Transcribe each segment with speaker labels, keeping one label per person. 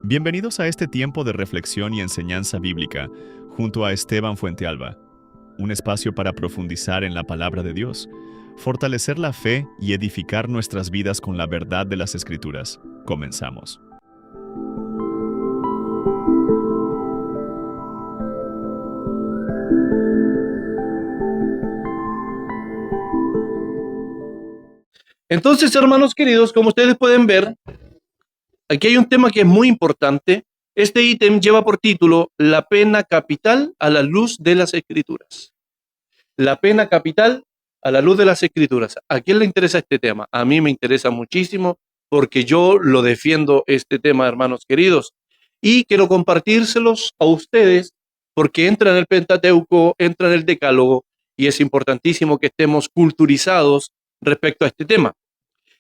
Speaker 1: Bienvenidos a este tiempo de reflexión y enseñanza bíblica junto a Esteban Fuentealba, un espacio para profundizar en la palabra de Dios, fortalecer la fe y edificar nuestras vidas con la verdad de las Escrituras. Comenzamos.
Speaker 2: Entonces, hermanos queridos, como ustedes pueden ver, aquí hay un tema que es muy importante. Este ítem lleva por título La pena capital a la luz de las Escrituras. La pena capital a la luz de las Escrituras. ¿A quién le interesa este tema? A mí me interesa muchísimo porque yo lo defiendo este tema, hermanos queridos. Y quiero compartírselos a ustedes porque entra en el Pentateuco, entra en el Decálogo y es importantísimo que estemos culturizados respecto a este tema.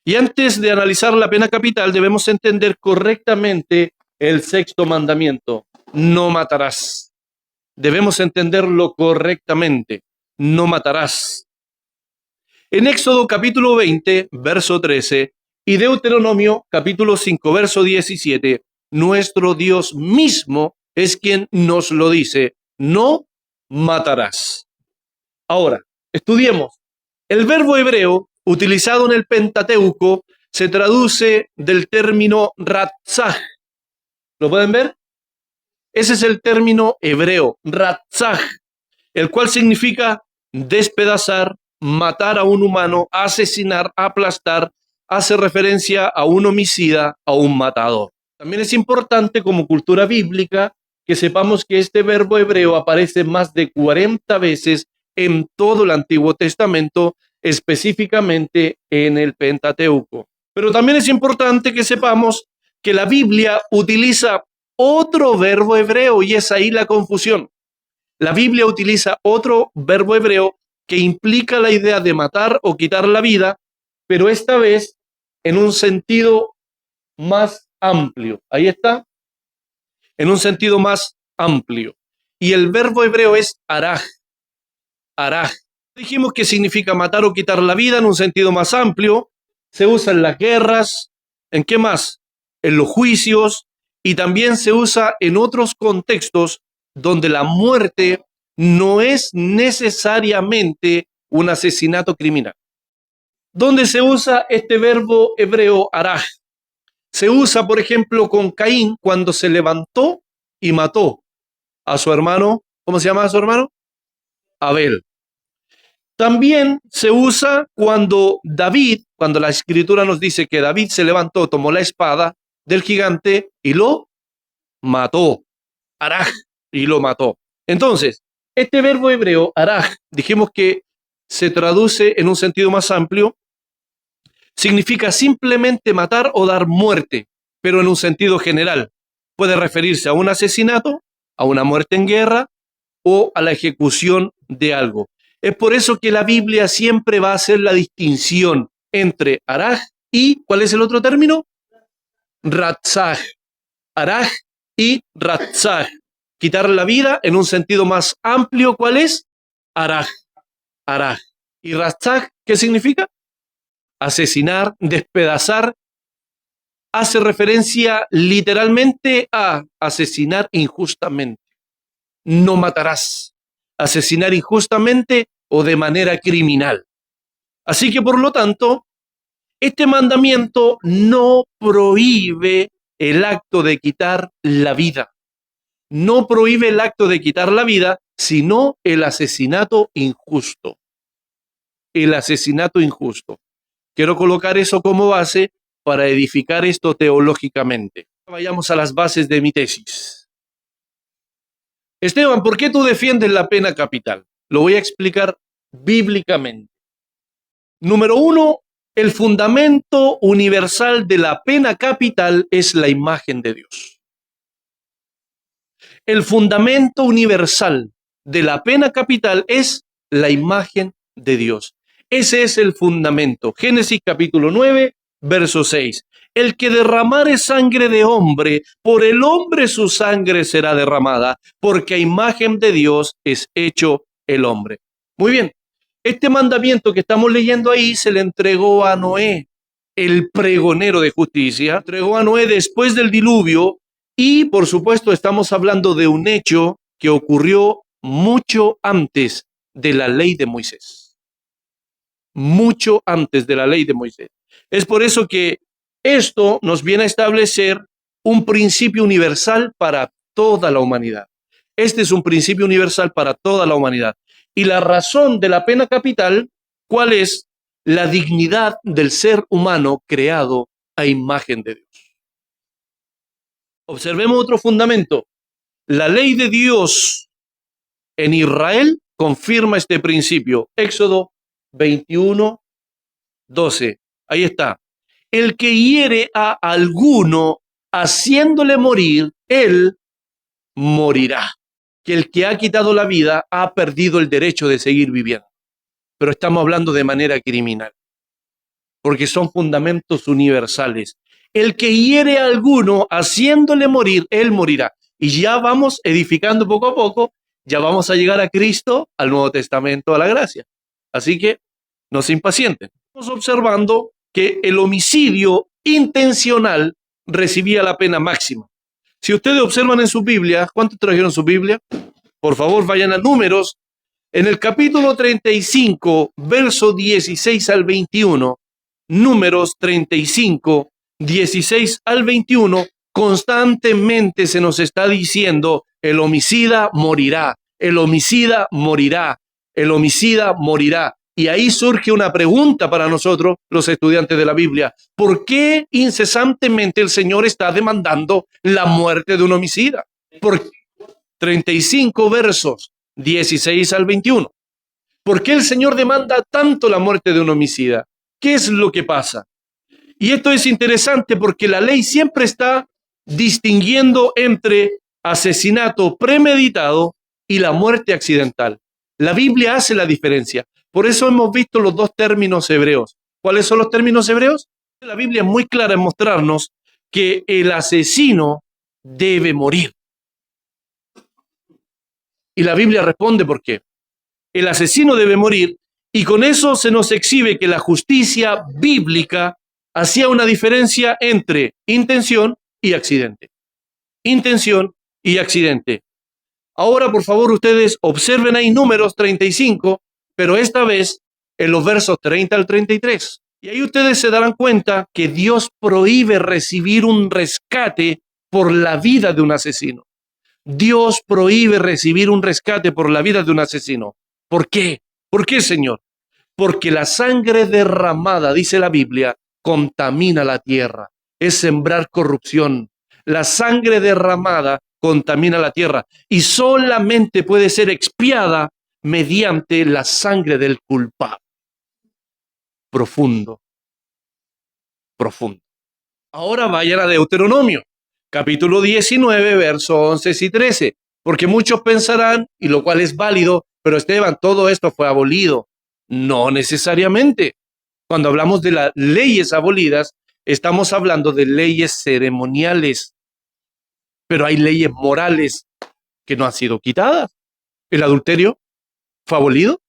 Speaker 2: Y antes de analizar la pena capital, debemos entender correctamente el sexto mandamiento: no matarás. Debemos entenderlo correctamente: no matarás. En Éxodo capítulo 20, verso 13, y Deuteronomio capítulo 5, verso 17, nuestro Dios mismo es quien nos lo dice: no matarás. Ahora, estudiemos. El verbo hebreo utilizado en el Pentateuco se traduce del término ratzaj. ¿Lo pueden ver? Ese es el término hebreo, ratzaj, el cual significa despedazar, matar a un humano, asesinar, aplastar. Hace referencia a un homicida, a un matador. También es importante, como cultura bíblica, que sepamos que este verbo hebreo aparece más de 40 veces en todo el Antiguo Testamento, específicamente en el Pentateuco. Pero también es importante que sepamos que la Biblia utiliza otro verbo hebreo y es ahí la confusión. La Biblia utiliza otro verbo hebreo que implica la idea de matar o quitar la vida, pero esta vez en un sentido más amplio. Ahí está, en un sentido más amplio. Y el verbo hebreo es araj. Araj. Dijimos que significa matar o quitar la vida en un sentido más amplio. Se usa en las guerras. ¿En qué más? En los juicios. Y también se usa en otros contextos donde la muerte no es necesariamente un asesinato criminal. ¿Dónde se usa este verbo hebreo araj? Se usa, por ejemplo, con Caín cuando se levantó y mató a su hermano. ¿Cómo se llama su hermano? Abel. También se usa cuando la Escritura nos dice que David se levantó, tomó la espada del gigante y lo mató. Araj, y lo mató. Entonces, este verbo hebreo, araj, dijimos que se traduce en un sentido más amplio, significa simplemente matar o dar muerte, pero en un sentido general. Puede referirse a un asesinato, a una muerte en guerra o a la ejecución de algo. Es por eso que la Biblia siempre va a hacer la distinción entre araj y, ¿cuál es el otro término? Ratzaj. Araj y ratzaj. Quitar la vida en un sentido más amplio, ¿cuál es? Araj. Araj. ¿Y ratzaj qué significa? Asesinar, despedazar. Hace referencia literalmente a asesinar injustamente. No matarás. Asesinar injustamente o de manera criminal. Así que, por lo tanto, este mandamiento no prohíbe el acto de quitar la vida. No prohíbe el acto de quitar la vida, sino el asesinato injusto. El asesinato injusto. Quiero colocar eso como base para edificar esto teológicamente. Vayamos a las bases de mi tesis. Esteban, ¿por qué tú defiendes la pena capital? Lo voy a explicar bíblicamente. Número 1, el fundamento universal de la pena capital es la imagen de Dios. El fundamento universal de la pena capital es la imagen de Dios. Ese es el fundamento. Génesis capítulo 9, verso 6. El que derramare sangre de hombre, por el hombre su sangre será derramada, porque a imagen de Dios es hecho el hombre. Muy bien. Este mandamiento que estamos leyendo ahí se le entregó a Noé, el pregonero de justicia, entregó a Noé después del diluvio y, por supuesto, estamos hablando de un hecho que ocurrió mucho antes de la ley de Moisés. Mucho antes de la ley de Moisés. Es por eso que esto nos viene a establecer un principio universal para toda la humanidad. Este es un principio universal para toda la humanidad. Y la razón de la pena capital, ¿cuál es? La dignidad del ser humano creado a imagen de Dios. Observemos otro fundamento. La ley de Dios en Israel confirma este principio. Éxodo 21, 12. Ahí está. El que hiere a alguno haciéndole morir, él morirá. Que el que ha quitado la vida ha perdido el derecho de seguir viviendo. Pero estamos hablando de manera criminal, porque son fundamentos universales. El que hiere a alguno haciéndole morir, él morirá. Y ya vamos edificando poco a poco, ya vamos a llegar a Cristo, al Nuevo Testamento, a la gracia. Así que no se impacienten. Estamos observando que el homicidio intencional recibía la pena máxima. Si ustedes observan en su Biblia, ¿cuántos trajeron su Biblia? Por favor, vayan a Números. En el capítulo 35, verso 16 al 21, Números 35, 16 al 21, constantemente se nos está diciendo, el homicida morirá, el homicida morirá, el homicida morirá. Y ahí surge una pregunta para nosotros, los estudiantes de la Biblia. ¿Por qué incesantemente el Señor está demandando la muerte de un homicida? Por 35 versos, 16 al 21. ¿Por qué el Señor demanda tanto la muerte de un homicida? ¿Qué es lo que pasa? Y esto es interesante porque la ley siempre está distinguiendo entre asesinato premeditado y la muerte accidental. La Biblia hace la diferencia. Por eso hemos visto los dos términos hebreos. ¿Cuáles son los términos hebreos? La Biblia es muy clara en mostrarnos que el asesino debe morir. Y la Biblia responde por qué. El asesino debe morir y con eso se nos exhibe que la justicia bíblica hacía una diferencia entre intención y accidente. Intención y accidente. Ahora, por favor, ustedes observen ahí Números 35, pero esta vez en los versos 30 al 33. Y ahí ustedes se darán cuenta que Dios prohíbe recibir un rescate por la vida de un asesino. Dios prohíbe recibir un rescate por la vida de un asesino. ¿Por qué? ¿Por qué, Señor? Porque la sangre derramada, dice la Biblia, contamina la tierra. Es sembrar corrupción. La sangre derramada contamina la tierra y solamente puede ser expiada mediante la sangre del culpable. Profundo. Profundo. Ahora vayan a Deuteronomio, capítulo 19, versos 11 y 13, porque muchos pensarán, y lo cual es válido, pero Esteban, todo esto fue abolido. No necesariamente. Cuando hablamos de las leyes abolidas, estamos hablando de leyes ceremoniales, pero hay leyes morales que no han sido quitadas. El adulterio fue abolido,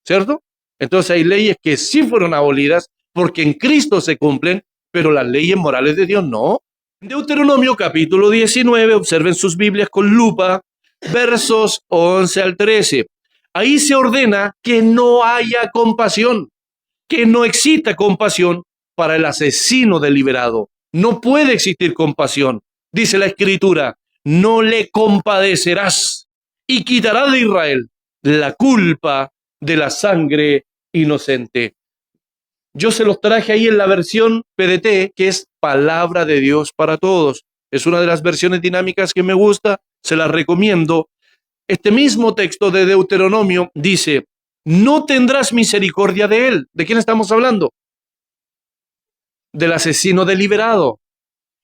Speaker 2: ¿cierto? Entonces hay leyes que sí fueron abolidas porque en Cristo se cumplen, pero las leyes morales de Dios no. Deuteronomio capítulo 19, observen sus Biblias con lupa, versos 11 al 13. Ahí se ordena que no haya compasión, que no exista compasión para el asesino deliberado. No puede existir compasión. Dice la Escritura, no le compadecerás y quitará de Israel la culpa de la sangre inocente. Yo se los traje ahí en la versión PDT, que es Palabra de Dios para Todos. Es una de las versiones dinámicas que me gusta, se las recomiendo. Este mismo texto de Deuteronomio dice, no tendrás misericordia de él. ¿De quién estamos hablando? Del asesino deliberado.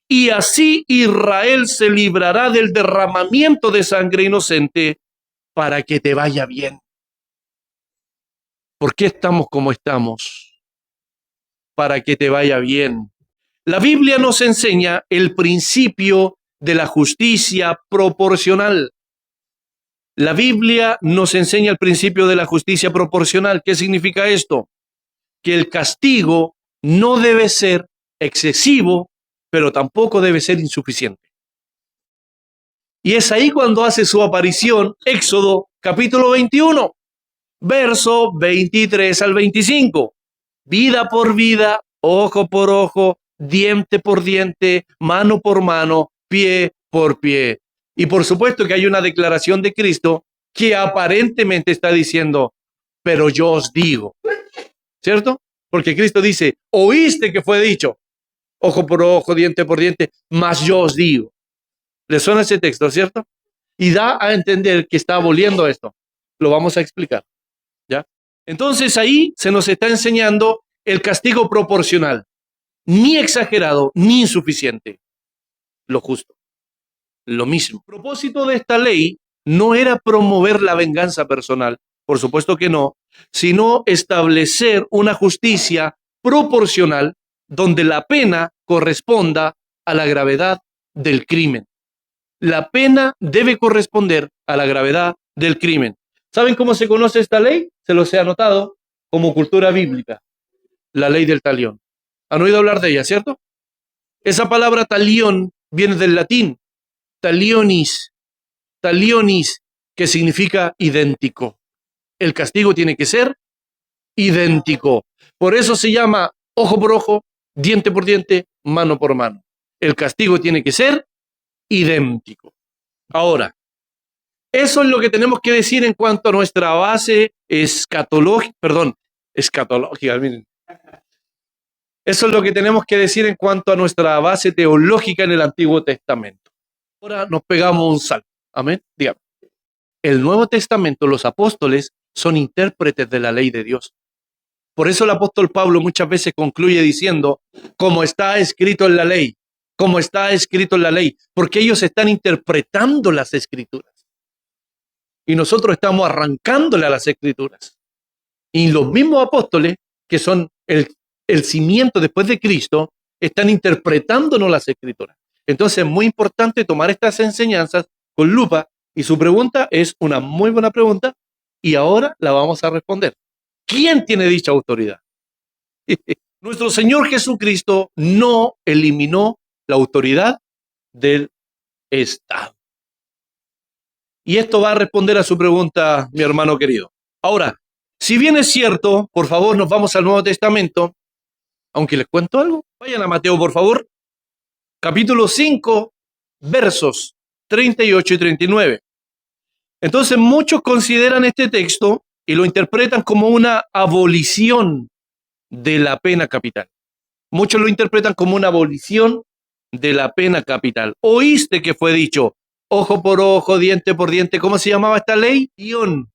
Speaker 2: Y así Israel se librará del derramamiento de sangre inocente para que te vaya bien. ¿Por qué estamos como estamos? Para que te vaya bien. La Biblia nos enseña el principio de la justicia proporcional. La Biblia nos enseña el principio de la justicia proporcional. ¿Qué significa esto? Que el castigo no debe ser excesivo, pero tampoco debe ser insuficiente. Y es ahí cuando hace su aparición Éxodo capítulo 21, verso 23 al 25. Vida por vida, ojo por ojo, diente por diente, mano por mano, pie por pie. Y por supuesto que hay una declaración de Cristo que aparentemente está diciendo, pero yo os digo, ¿cierto? Porque Cristo dice, oíste que fue dicho, ojo por ojo, diente por diente, mas yo os digo. ¿Le suena ese texto, cierto? Y da a entender que está aboliendo esto. Lo vamos a explicar, ¿ya? Entonces ahí se nos está enseñando el castigo proporcional, ni exagerado, ni insuficiente, lo justo, lo mismo. El propósito de esta ley no era promover la venganza personal, por supuesto que no, sino establecer una justicia proporcional donde la pena corresponda a la gravedad del crimen. La pena debe corresponder a la gravedad del crimen. ¿Saben cómo se conoce esta ley? Se los he anotado como cultura bíblica. La ley del talión. ¿Han oído hablar de ella, cierto? Esa palabra talión viene del latín, talionis, que significa idéntico. El castigo tiene que ser idéntico. Por eso se llama ojo por ojo, diente por diente, mano por mano. El castigo tiene que ser idéntico. Ahora, eso es lo que tenemos que decir en cuanto a nuestra base escatológica, miren. Eso es lo que tenemos que decir en cuanto a nuestra base teológica en el Antiguo Testamento. Ahora nos pegamos un salto. Amén. Dígame. El Nuevo Testamento, los apóstoles son intérpretes de la ley de Dios. Por eso el apóstol Pablo muchas veces concluye diciendo, como está escrito en la ley, como está escrito en la ley, porque ellos están interpretando las escrituras. Y nosotros estamos arrancándole a las escrituras. Y los mismos apóstoles, que son el cimiento después de Cristo, están interpretándonos las escrituras. Entonces es muy importante tomar estas enseñanzas con lupa, y su pregunta es una muy buena pregunta, y ahora la vamos a responder. ¿Quién tiene dicha autoridad? Nuestro Señor Jesucristo no eliminó la autoridad del Estado. Y esto va a responder a su pregunta, mi hermano querido. Ahora, si bien es cierto, por favor, nos vamos al Nuevo Testamento, aunque les cuento algo, vayan a Mateo, por favor, capítulo 5, versos 38 y 39. Entonces, muchos consideran este texto y lo interpretan como una abolición de la pena capital. Muchos lo interpretan como una abolición de la pena capital. Oíste que fue dicho, ojo por ojo, diente por diente. ¿Cómo se llamaba esta ley? Talión.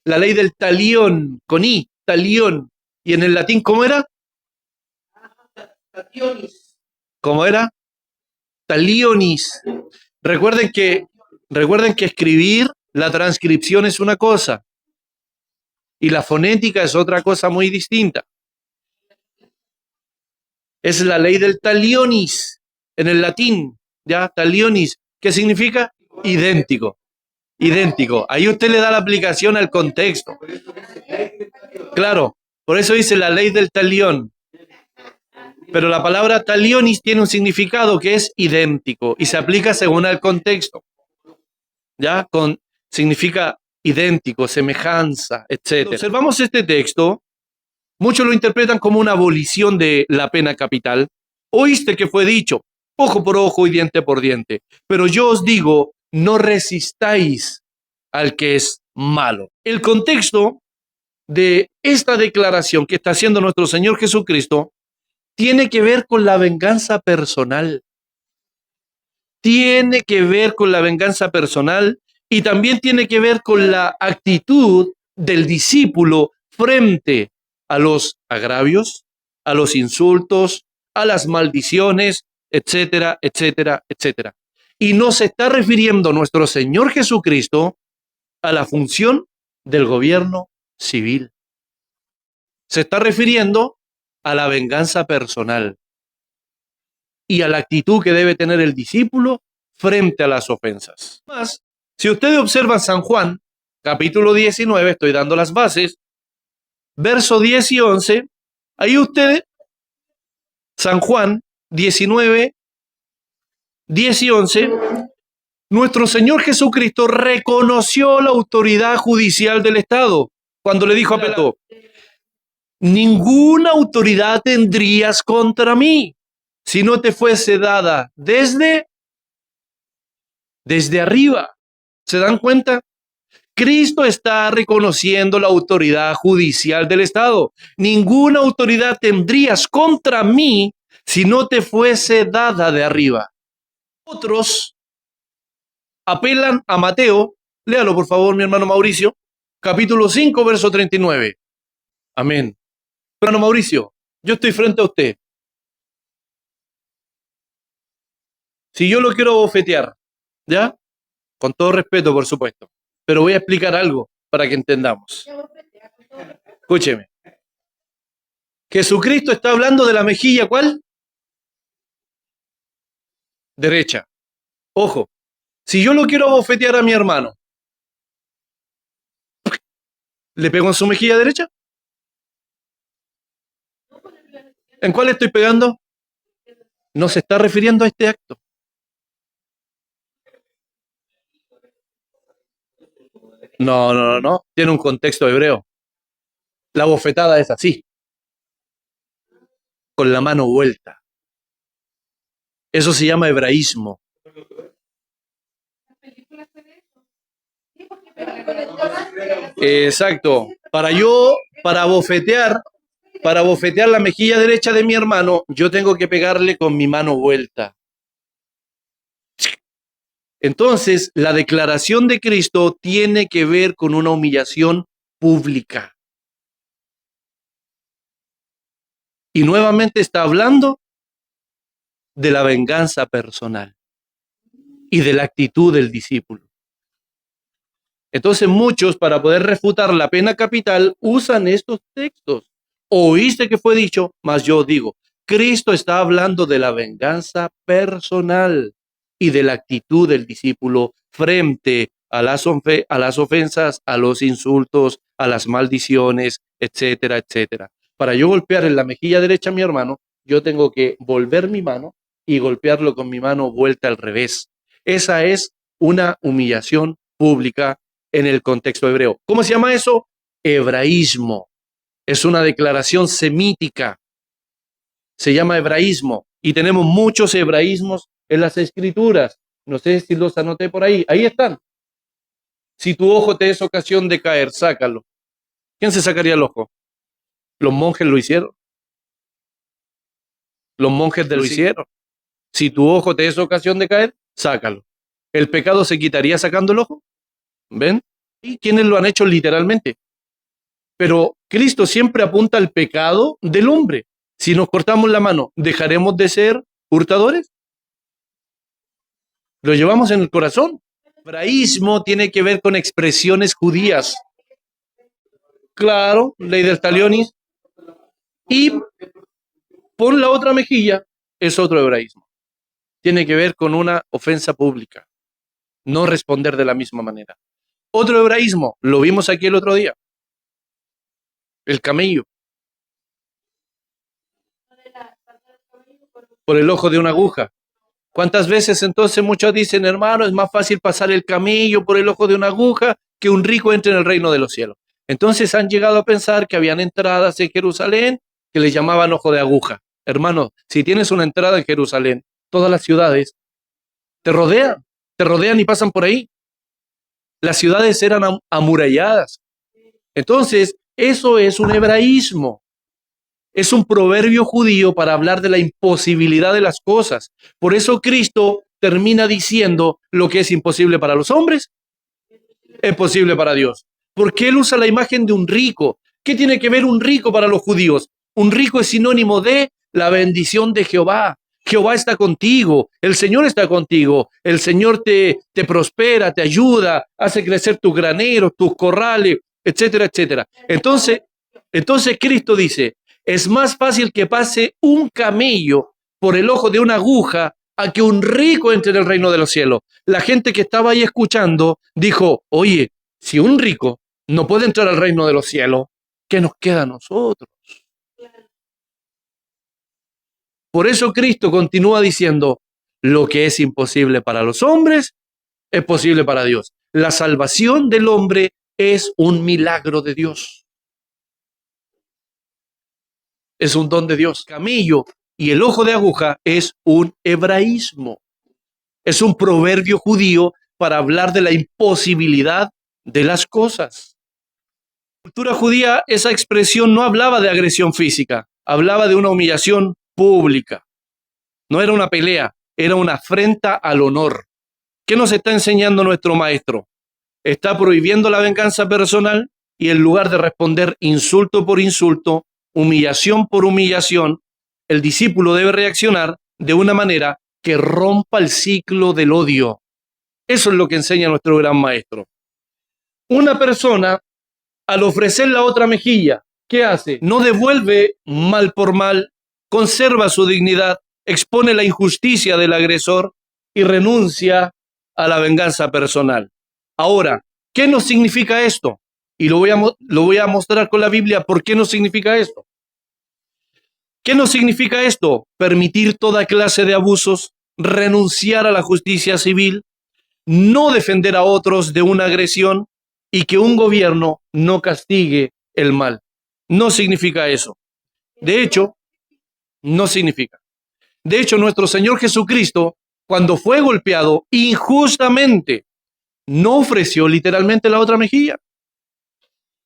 Speaker 2: La ley del talión, con I, talión. ¿Y en el latín cómo era? Talionis. ¿Cómo era? Talionis. Recuerden que escribir, la transcripción es una cosa y la fonética es otra cosa muy distinta. Es la ley del talionis en el latín, ¿ya? Talionis, ¿qué significa? Idéntico. Idéntico. Ahí usted le da la aplicación al contexto. Claro, por eso dice la ley del talión. Pero la palabra talionis tiene un significado que es idéntico y se aplica según el contexto. ¿Ya? Significa idéntico, semejanza, etc. Observamos este texto, muchos lo interpretan como una abolición de la pena capital. Oíste que fue dicho, ojo por ojo y diente por diente. Pero yo os digo, no resistáis al que es malo. El contexto de esta declaración que está haciendo nuestro Señor Jesucristo tiene que ver con la venganza personal. Tiene que ver con la venganza personal y también tiene que ver con la actitud del discípulo frente a los agravios, a los insultos, a las maldiciones, etcétera, etcétera, etcétera. Y no se está refiriendo nuestro Señor Jesucristo a la función del gobierno civil. Se está refiriendo a la venganza personal y a la actitud que debe tener el discípulo frente a las ofensas. Más, Si ustedes observan San Juan, capítulo 19, estoy dando las bases, verso 10 y 11, ahí ustedes, San Juan 19, 10 y 11, nuestro Señor Jesucristo reconoció la autoridad judicial del Estado cuando le dijo a Pilato, ninguna autoridad tendrías contra mí si no te fuese dada desde arriba. ¿Se dan cuenta? Cristo está reconociendo la autoridad judicial del Estado. Ninguna autoridad tendrías contra mí si no te fuese dada de arriba. Otros apelan a Mateo, léalo por favor, mi hermano Mauricio, capítulo 5, verso 39. Amén. Hermano Mauricio, yo estoy frente a usted. Si yo lo quiero bofetear, ¿ya? Con todo respeto, por supuesto. Pero voy a explicar algo para que entendamos. Escúcheme. Jesucristo está hablando de la mejilla, ¿cuál? Derecha. Ojo, si yo lo quiero bofetear a mi hermano, ¿le pego en su mejilla derecha? ¿En cuál estoy pegando? No se está refiriendo a este acto. No. Tiene un contexto hebreo. La bofetada es así. Con la mano vuelta. Eso se llama hebraísmo. Exacto. Para bofetear la mejilla derecha de mi hermano, yo tengo que pegarle con mi mano vuelta. Entonces, la declaración de Cristo tiene que ver con una humillación pública. Y nuevamente está hablando de la venganza personal y de la actitud del discípulo. Entonces muchos, para poder refutar la pena capital, usan estos textos. Oíste que fue dicho, mas yo digo, Cristo está hablando de la venganza personal y de la actitud del discípulo frente a las ofensas, a los insultos, a las maldiciones, etcétera, etcétera. Para yo golpear en la mejilla derecha a mi hermano, yo tengo que volver mi mano y golpearlo con mi mano vuelta al revés. Esa es una humillación pública en el contexto hebreo. ¿Cómo se llama eso? Hebraísmo. Es una declaración semítica. Se llama hebraísmo. Y tenemos muchos hebraísmos en las escrituras. No sé si los anoté por ahí. Ahí están. Si tu ojo te es ocasión de caer, sácalo. ¿Quién se sacaría el ojo? Los monjes lo hicieron. Los monjes lo hicieron. Si tu ojo te es ocasión de caer, sácalo. ¿El pecado se quitaría sacando el ojo? ¿Ven? Y quienes lo han hecho literalmente. Pero Cristo siempre apunta al pecado del hombre. Si nos cortamos la mano, ¿dejaremos de ser hurtadores? Lo llevamos en el corazón. El hebraísmo tiene que ver con expresiones judías. Claro, ley del talionis. Y por la otra mejilla es otro hebraísmo. Tiene que ver con una ofensa pública. No responder de la misma manera. Otro hebraísmo, lo vimos aquí el otro día. El camello. Por el ojo de una aguja. ¿Cuántas veces entonces muchos dicen, hermano, es más fácil pasar el camello por el ojo de una aguja que un rico entre en el reino de los cielos? Entonces han llegado a pensar que habían entradas en Jerusalén que les llamaban ojo de aguja. Hermano, si tienes una entrada en Jerusalén, todas las ciudades te rodean y pasan por ahí. Las ciudades eran amuralladas. Entonces, eso es un hebraísmo. Es un proverbio judío para hablar de la imposibilidad de las cosas. Por eso Cristo termina diciendo lo que es imposible para los hombres, es posible para Dios. Porque Él usa la imagen de un rico. ¿Qué tiene que ver un rico para los judíos? Un rico es sinónimo de la bendición de Jehová. Jehová está contigo, el Señor está contigo, el Señor te prospera, te ayuda, hace crecer tus graneros, tus corrales, etcétera, etcétera. Entonces Cristo dice, es más fácil que pase un camello por el ojo de una aguja a que un rico entre en el reino de los cielos. La gente que estaba ahí escuchando dijo, oye, si un rico no puede entrar al reino de los cielos, ¿qué nos queda a nosotros? Por eso Cristo continúa diciendo, lo que es imposible para los hombres es posible para Dios. La salvación del hombre es un milagro de Dios. Es un don de Dios. Camillo y el ojo de aguja es un hebraísmo. Es un proverbio judío para hablar de la imposibilidad de las cosas. En la cultura judía, esa expresión no hablaba de agresión física, hablaba de una humillación pública. No era una pelea, era una afrenta al honor. ¿Qué nos está enseñando nuestro maestro? Está prohibiendo la venganza personal y en lugar de responder insulto por insulto, humillación por humillación, el discípulo debe reaccionar de una manera que rompa el ciclo del odio. Eso es lo que enseña nuestro gran maestro. Una persona, al ofrecer la otra mejilla, ¿qué hace? No devuelve mal por mal, conserva su dignidad, expone la injusticia del agresor y renuncia a la venganza personal. Ahora, ¿qué nos significa esto? Y lo voy a mostrar con la Biblia. ¿Por qué nos significa esto? ¿Qué nos significa esto? Permitir toda clase de abusos, renunciar a la justicia civil, no defender a otros de una agresión y que un gobierno no castigue el mal. No significa eso. De hecho, no significa. De hecho, nuestro Señor Jesucristo, cuando fue golpeado injustamente, no ofreció literalmente la otra mejilla.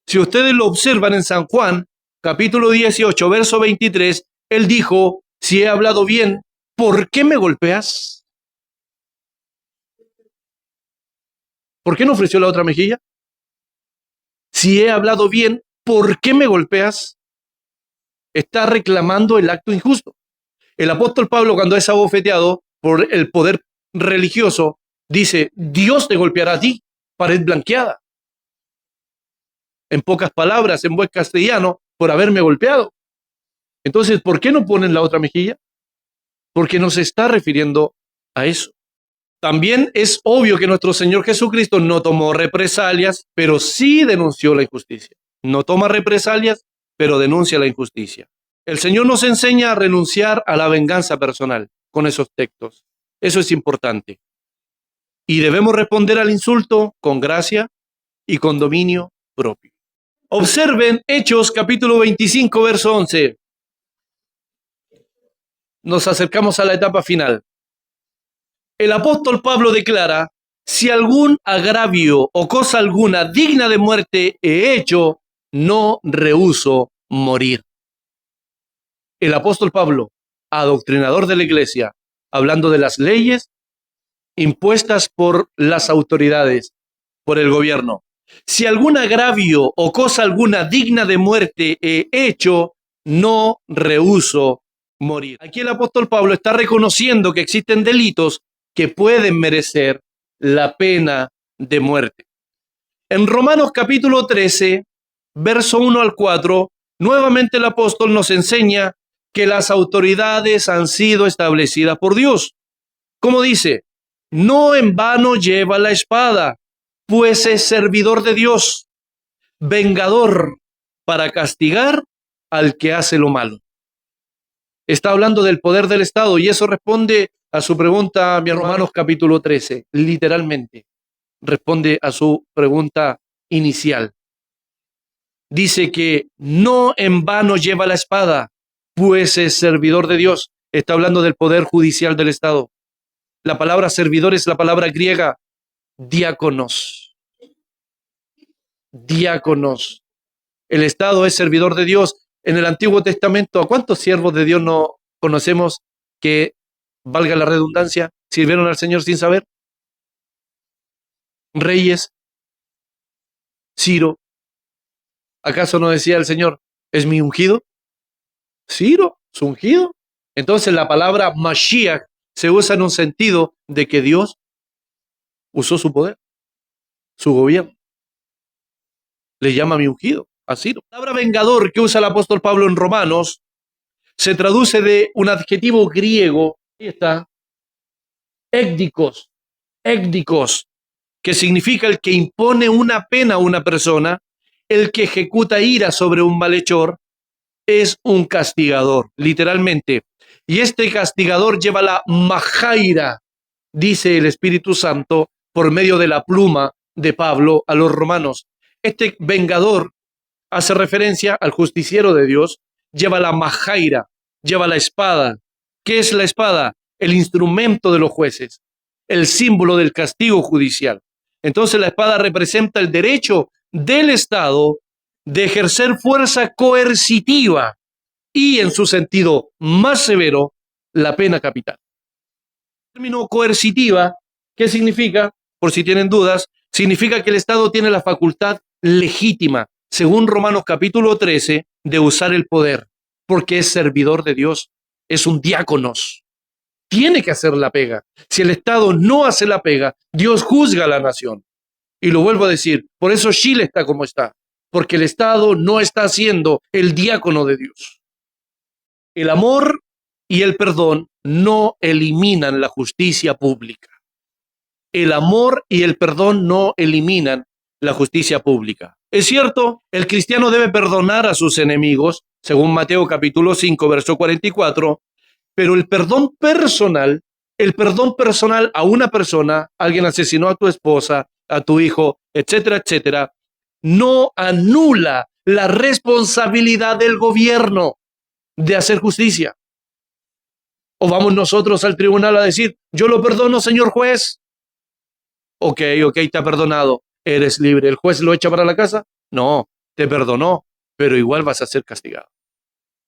Speaker 2: Si ustedes lo observan en San Juan, capítulo 18, verso 23, él dijo, si he hablado bien, ¿por qué me golpeas? ¿Por qué no ofreció la otra mejilla? Si he hablado bien, ¿por qué me golpeas? Está reclamando el acto injusto. El apóstol Pablo, cuando es abofeteado por el poder religioso, dice, Dios te golpeará a ti, pared blanqueada. En pocas palabras, en buen castellano, por haberme golpeado. Entonces, ¿por qué no ponen la otra mejilla? Porque no se está refiriendo a eso. También es obvio que nuestro Señor Jesucristo no tomó represalias, pero sí denunció la injusticia. No toma represalias, pero denuncia la injusticia. El Señor nos enseña a renunciar a la venganza personal con esos textos. Eso es importante. Y debemos responder al insulto con gracia y con dominio propio. Observen Hechos capítulo 25, verso 11. Nos acercamos a la etapa final. El apóstol Pablo declara, si algún agravio o cosa alguna digna de muerte he hecho, no rehúso morir. El apóstol Pablo, adoctrinador de la iglesia, hablando de las leyes impuestas por las autoridades, por el gobierno. Si algún agravio o cosa alguna digna de muerte he hecho, no rehúso morir. Aquí el apóstol Pablo está reconociendo que existen delitos que pueden merecer la pena de muerte. En Romanos capítulo 13, verso 1 al 4, nuevamente el apóstol nos enseña que las autoridades han sido establecidas por Dios. Como dice, no en vano lleva la espada, pues es servidor de Dios, vengador para castigar al que hace lo malo. Está hablando del poder del Estado y eso responde a su pregunta, mi Romanos capítulo 13, literalmente. Responde a su pregunta inicial. Dice que no en vano lleva la espada, pues es servidor de Dios. Está hablando del poder judicial del Estado. La palabra servidor es la palabra griega diáconos. Diáconos. El Estado es servidor de Dios. En el Antiguo Testamento, ¿a cuántos siervos de Dios no conocemos que, valga la redundancia, sirvieron al Señor sin saber? Reyes, Ciro. ¿Acaso no decía el Señor, es mi ungido? Ciro, su ungido. Entonces la palabra Mashiach se usa en un sentido de que Dios usó su poder, su gobierno. Le llama mi ungido a Ciro. La palabra vengador que usa el apóstol Pablo en Romanos se traduce de un adjetivo griego. Ahí está. Écdicos, écdicos, que significa el que impone una pena a una persona, el que ejecuta ira sobre un malhechor, es un castigador, literalmente. Y este castigador lleva la majaira, dice el Espíritu Santo, por medio de la pluma de Pablo a los romanos. Este vengador hace referencia al justiciero de Dios, lleva la majaira, lleva la espada. ¿Qué es la espada? El instrumento de los jueces, el símbolo del castigo judicial. Entonces la espada representa el derecho del Estado de ejercer fuerza coercitiva y, en su sentido más severo, la pena capital. El término coercitiva, ¿qué significa? Por si tienen dudas, significa que el Estado tiene la facultad legítima, según Romanos capítulo 13, de usar el poder, porque es servidor de Dios, es un diáconos. Tiene que hacer la pega. Si el Estado no hace la pega, Dios juzga a la nación. Y lo vuelvo a decir, por eso Chile está como está, porque el Estado no está siendo el diácono de Dios. El amor y el perdón no eliminan la justicia pública. El amor y el perdón no eliminan la justicia pública. Es cierto, el cristiano debe perdonar a sus enemigos, según Mateo capítulo 5, verso 44, pero el perdón personal a una persona, alguien asesinó a tu esposa, a tu hijo, etcétera, etcétera, no anula la responsabilidad del gobierno de hacer justicia. O vamos nosotros al tribunal a decir, yo lo perdono, señor juez. Ok, te ha perdonado, eres libre. ¿El juez lo echa para la casa? No, te perdonó, pero igual vas a ser castigado.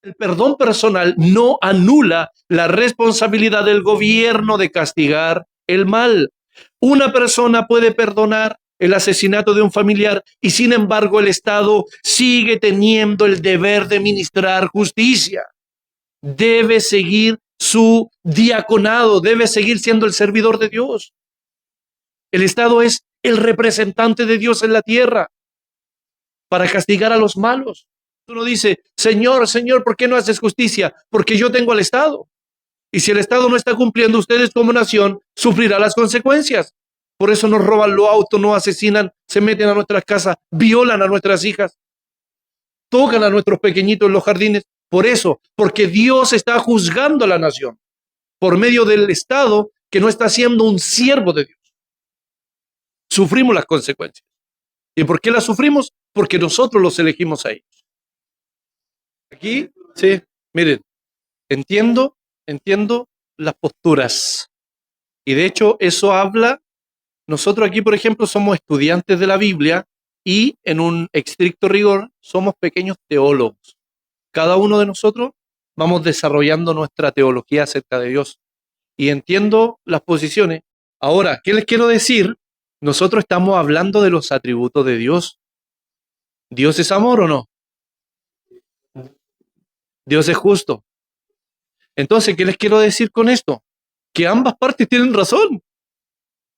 Speaker 2: El perdón personal no anula la responsabilidad del gobierno de castigar el mal. Una persona puede perdonar el asesinato de un familiar y, sin embargo, el Estado sigue teniendo el deber de ministrar justicia. Debe seguir su diaconado, debe seguir siendo el servidor de Dios. El Estado es el representante de Dios en la tierra para castigar a los malos. Uno dice, Señor, ¿por qué no haces justicia? Porque yo tengo al Estado. Y si el Estado no está cumpliendo, ustedes como nación sufrirán las consecuencias. Por eso nos roban los autos, nos asesinan, se meten a nuestras casas, violan a nuestras hijas, tocan a nuestros pequeñitos en los jardines. Por eso, porque Dios está juzgando a la nación por medio del Estado que no está siendo un siervo de Dios. Sufrimos las consecuencias. ¿Y por qué las sufrimos? Porque nosotros los elegimos a ellos. Aquí, sí, miren, entiendo las posturas. Y de hecho, eso habla, nosotros aquí, por ejemplo, somos estudiantes de la Biblia y en un estricto rigor somos pequeños teólogos. Cada uno de nosotros vamos desarrollando nuestra teología acerca de Dios. Y entiendo las posiciones. Ahora, ¿qué les quiero decir? Nosotros estamos hablando de los atributos de Dios. ¿Dios es amor o no? Dios es justo. Entonces, ¿qué les quiero decir con esto? Que ambas partes tienen razón.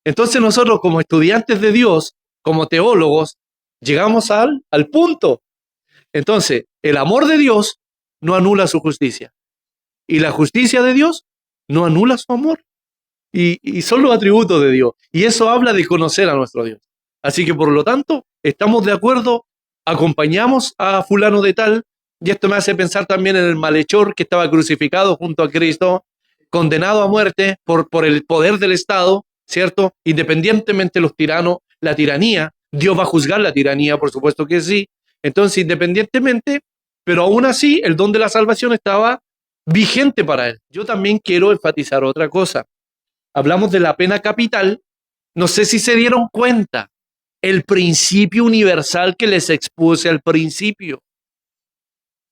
Speaker 2: Entonces nosotros como estudiantes de Dios, como teólogos, llegamos al punto. Entonces, el amor de Dios no anula su justicia. Y la justicia de Dios no anula su amor. Y son los atributos de Dios. Y eso habla de conocer a nuestro Dios. Así que por lo tanto, estamos de acuerdo, acompañamos a fulano de tal, y esto me hace pensar también en el malhechor que estaba crucificado junto a Cristo, condenado a muerte por el poder del Estado, ¿cierto? Independientemente de los tiranos, la tiranía, Dios va a juzgar la tiranía, por supuesto que sí. Entonces, independientemente, pero aún así, el don de la salvación estaba vigente para él. Yo también quiero enfatizar otra cosa. Hablamos de la pena capital. No sé si se dieron cuenta el principio universal que les expuse al principio.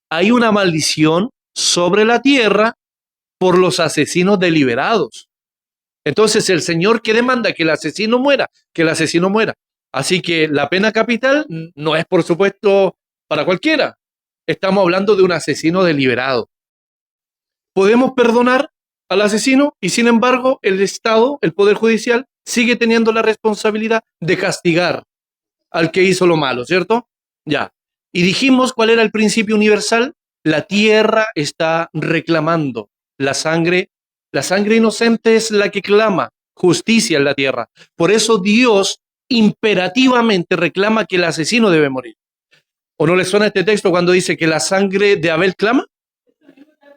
Speaker 2: Hay una maldición sobre la tierra por los asesinos deliberados. Entonces el Señor que demanda que el asesino muera, que el asesino muera. Así que la pena capital no es, por supuesto, para cualquiera. Estamos hablando de un asesino deliberado. Podemos perdonar al asesino y, sin embargo, el Estado, el Poder Judicial, sigue teniendo la responsabilidad de castigar al que hizo lo malo, ¿cierto? Ya. Y dijimos cuál era el principio universal. La tierra está reclamando la sangre inocente es la que clama, justicia en la tierra. Por eso Dios imperativamente reclama que el asesino debe morir. ¿O no le suena este texto cuando dice que la sangre de Abel clama?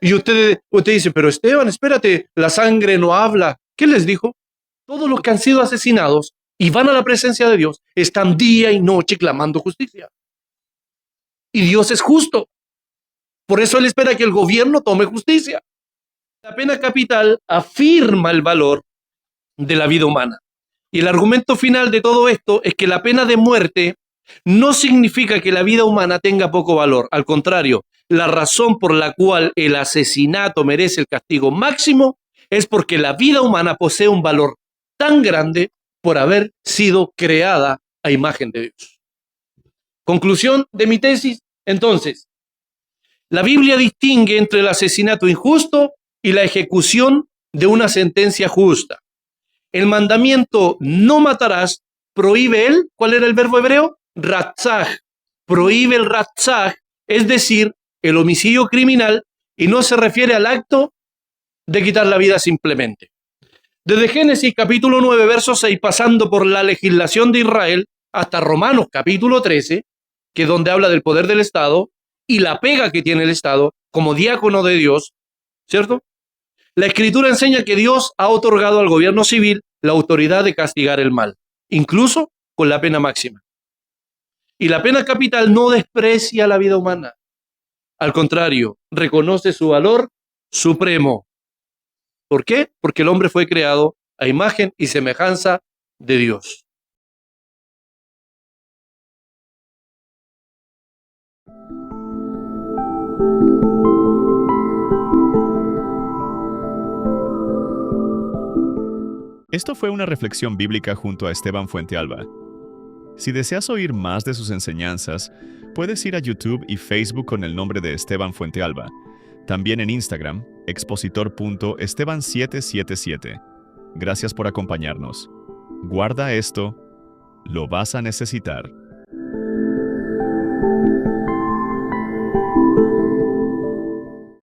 Speaker 2: Y usted dice, pero Esteban, espérate, la sangre no habla. ¿Qué les dijo? Todos los que han sido asesinados y van a la presencia de Dios están día y noche clamando justicia. Y Dios es justo. Por eso Él espera que el gobierno tome justicia. La pena capital afirma el valor de la vida humana. Y el argumento final de todo esto es que la pena de muerte no significa que la vida humana tenga poco valor. Al contrario, la razón por la cual el asesinato merece el castigo máximo es porque la vida humana posee un valor tan grande por haber sido creada a imagen de Dios. Conclusión de mi tesis, entonces, la Biblia distingue entre el asesinato injusto y la ejecución de una sentencia justa. El mandamiento no matarás prohíbe ¿cuál era el verbo hebreo? Ratzaj. Prohíbe el ratzaj, es decir, el homicidio criminal, y no se refiere al acto de quitar la vida simplemente. Desde Génesis capítulo 9, verso 6, pasando por la legislación de Israel, hasta Romanos capítulo 13, que es donde habla del poder del Estado y la pega que tiene el Estado como diácono de Dios, ¿cierto? La Escritura enseña que Dios ha otorgado al gobierno civil la autoridad de castigar el mal, incluso con la pena máxima. Y la pena capital no desprecia la vida humana. Al contrario, reconoce su valor supremo. ¿Por qué? Porque el hombre fue creado a imagen y semejanza de Dios.
Speaker 1: Esto fue una reflexión bíblica junto a Esteban Fuentealba. Si deseas oír más de sus enseñanzas, puedes ir a YouTube y Facebook con el nombre de Esteban Fuentealba. También en Instagram, expositor.esteban777. Gracias por acompañarnos. Guarda esto, lo vas a necesitar.